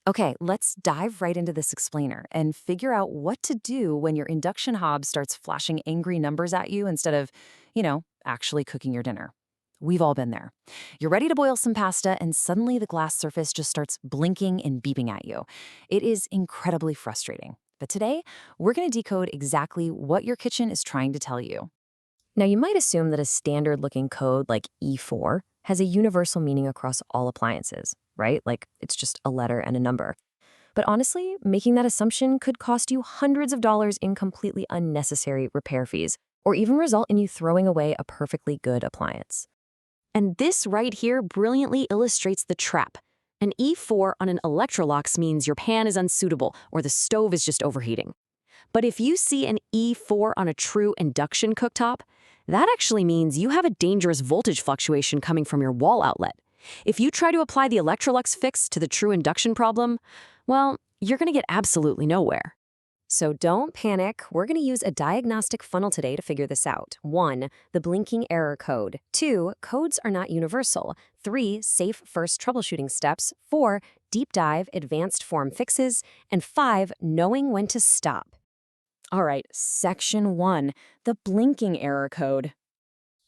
Okay, let's dive right into this explainer and figure out what to do when your induction hob starts flashing angry numbers at you instead of, actually cooking your dinner. We've all been there. You're ready to boil some pasta, and suddenly the glass surface just starts blinking and beeping at you. It is incredibly frustrating. But today, we're going to decode exactly what your kitchen is trying to tell you. Now, you might assume that a standard looking code like E4 has a universal meaning across all appliances, right? Like it's just a letter and a number. But honestly, making that assumption could cost you hundreds of dollars in completely unnecessary repair fees, or even result in you throwing away a perfectly good appliance. And this right here brilliantly illustrates the trap. An E4 on an Electrolux means your pan is unsuitable or the stove is just overheating. But if you see an E4 on a true induction cooktop, that actually means you have a dangerous voltage fluctuation coming from your wall outlet. If you try to apply the Electrolux fix to the true induction problem, well, you're going to get absolutely nowhere. So don't panic. We're going to use a diagnostic funnel today to figure this out. 1. The blinking error code. 2. Codes are not universal. 3. Safe first troubleshooting steps. 4. Deep dive advanced form fixes. And 5. Knowing when to stop. All right, section 1, the blinking error code.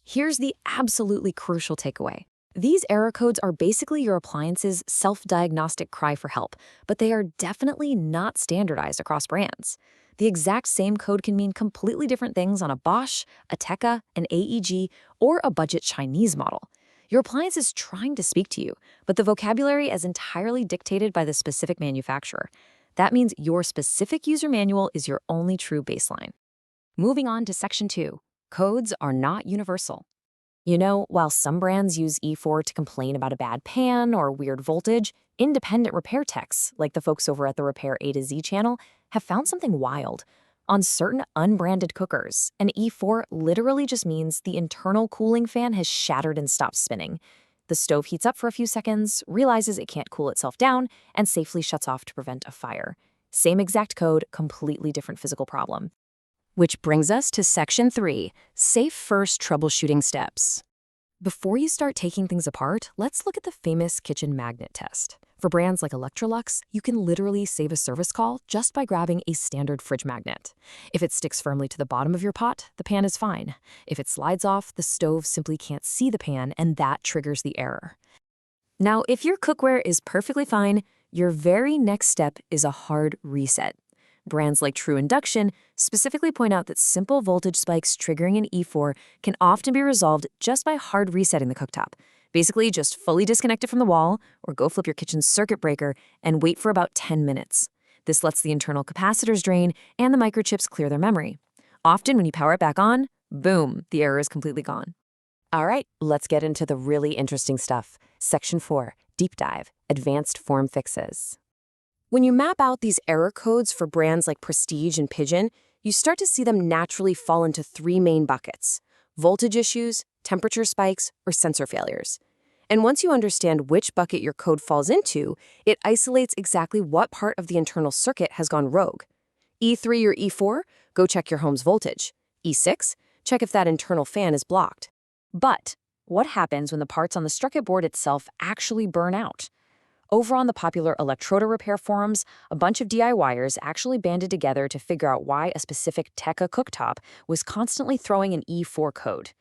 Here's the absolutely crucial takeaway. These error codes are basically your appliance's self-diagnostic cry for help, but they are definitely not standardized across brands. The exact same code can mean completely different things on a Bosch, a Teka, an AEG, or a budget Chinese model. Your appliance is trying to speak to you, but the vocabulary is entirely dictated by the specific manufacturer. That means your specific user manual is your only true baseline. Moving on to section 2, codes are not universal. While some brands use E4 to complain about a bad pan or weird voltage, independent repair techs, like the folks over at the Repair A to Z channel, have found something wild. On certain unbranded cookers, an E4 literally just means the internal cooling fan has shattered and stopped spinning. The stove heats up for a few seconds, realizes it can't cool itself down, and safely shuts off to prevent a fire. Same exact code, completely different physical problem. Which brings us to section 3, safe first troubleshooting steps. Before you start taking things apart, let's look at the famous kitchen magnet test. For brands like Electrolux, you can literally save a service call just by grabbing a standard fridge magnet. If it sticks firmly to the bottom of your pot, the pan is fine. If it slides off, the stove simply can't see the pan, and that triggers the error. Now, if your cookware is perfectly fine, your very next step is a hard reset. Brands like True Induction specifically point out that simple voltage spikes triggering an E4 can often be resolved just by hard resetting the cooktop. Basically, just fully disconnect it from the wall or go flip your kitchen's circuit breaker and wait for about 10 minutes. This lets the internal capacitors drain and the microchips clear their memory. Often when you power it back on, boom, the error is completely gone. All right, let's get into the really interesting stuff. Section 4, Deep Dive, Advanced Form Fixes. When you map out these error codes for brands like Prestige and Pigeon, you start to see them naturally fall into 3 main buckets: voltage issues, temperature spikes, or sensor failures. And once you understand which bucket your code falls into, it isolates exactly what part of the internal circuit has gone rogue. E3 or E4, go check your home's voltage. E6, check if that internal fan is blocked. But what happens when the parts on the circuit board itself actually burn out? Over on the popular Electroda repair forums, a bunch of DIYers actually banded together to figure out why a specific Teka cooktop was constantly throwing an E4 code.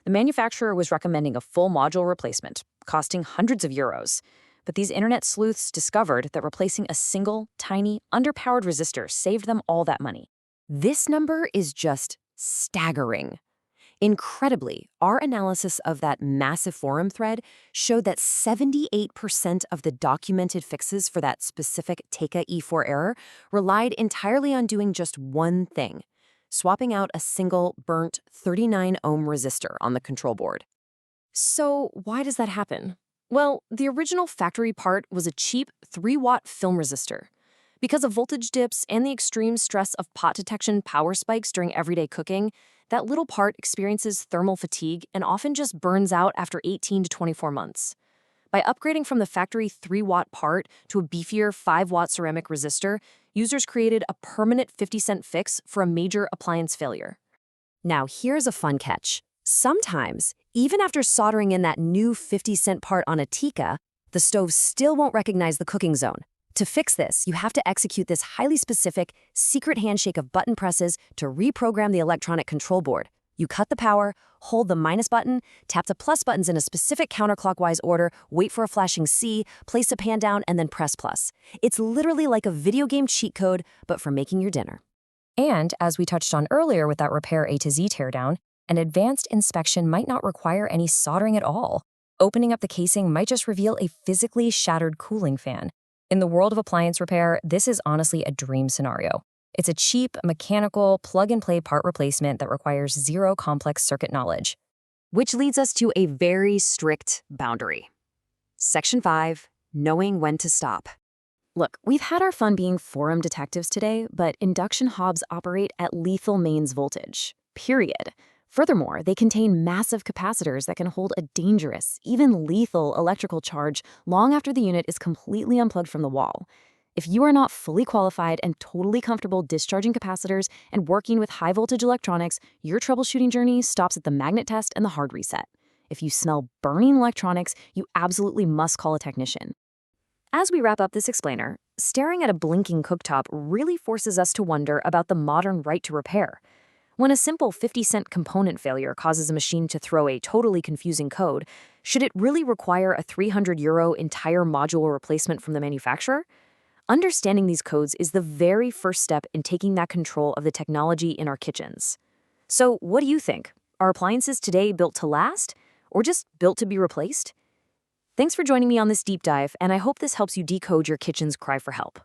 The manufacturer was recommending a full module replacement, costing hundreds of euros. But these internet sleuths discovered that replacing a single, tiny, underpowered resistor saved them all that money. This number is just staggering. Incredibly, our analysis of that massive forum thread showed that 78% of the documented fixes for that specific Teka E4 error relied entirely on doing just one thing: swapping out a single burnt 39-ohm resistor on the control board. So why does that happen? Well, the original factory part was a cheap 3-watt film resistor. Because of voltage dips and the extreme stress of pot detection power spikes during everyday cooking, that little part experiences thermal fatigue and often just burns out after 18 to 24 months. By upgrading from the factory 3-watt part to a beefier 5-watt ceramic resistor, users created a permanent 50-cent fix for a major appliance failure. Now, here's a fun catch. Sometimes, even after soldering in that new 50-cent part on a Teka, the stove still won't recognize the cooking zone. To fix this, you have to execute this highly specific, secret handshake of button presses to reprogram the electronic control board. You cut the power, hold the minus button, tap the plus buttons in a specific counterclockwise order, wait for a flashing C, place a pan down, and then press plus. It's literally like a video game cheat code, but for making your dinner. And, as we touched on earlier with that repair A to Z teardown, an advanced inspection might not require any soldering at all. Opening up the casing might just reveal a physically shattered cooling fan. In the world of appliance repair, this is honestly a dream scenario. It's a cheap, mechanical, plug-and-play part replacement that requires zero complex circuit knowledge. Which leads us to a very strict boundary. Section 5, knowing when to stop. Look, we've had our fun being forum detectives today, but induction hobs operate at lethal mains voltage, period. Furthermore, they contain massive capacitors that can hold a dangerous, even lethal electrical charge long after the unit is completely unplugged from the wall. If you are not fully qualified and totally comfortable discharging capacitors and working with high-voltage electronics, your troubleshooting journey stops at the magnet test and the hard reset. If you smell burning electronics, you absolutely must call a technician. As we wrap up this explainer, staring at a blinking cooktop really forces us to wonder about the modern right to repair. When a simple 50-cent component failure causes a machine to throw a totally confusing code, should it really require a €300 entire module replacement from the manufacturer? Understanding these codes is the very first step in taking that control of the technology in our kitchens. So, what do you think? Are appliances today built to last, or just built to be replaced? Thanks for joining me on this deep dive, and I hope this helps you decode your kitchen's cry for help.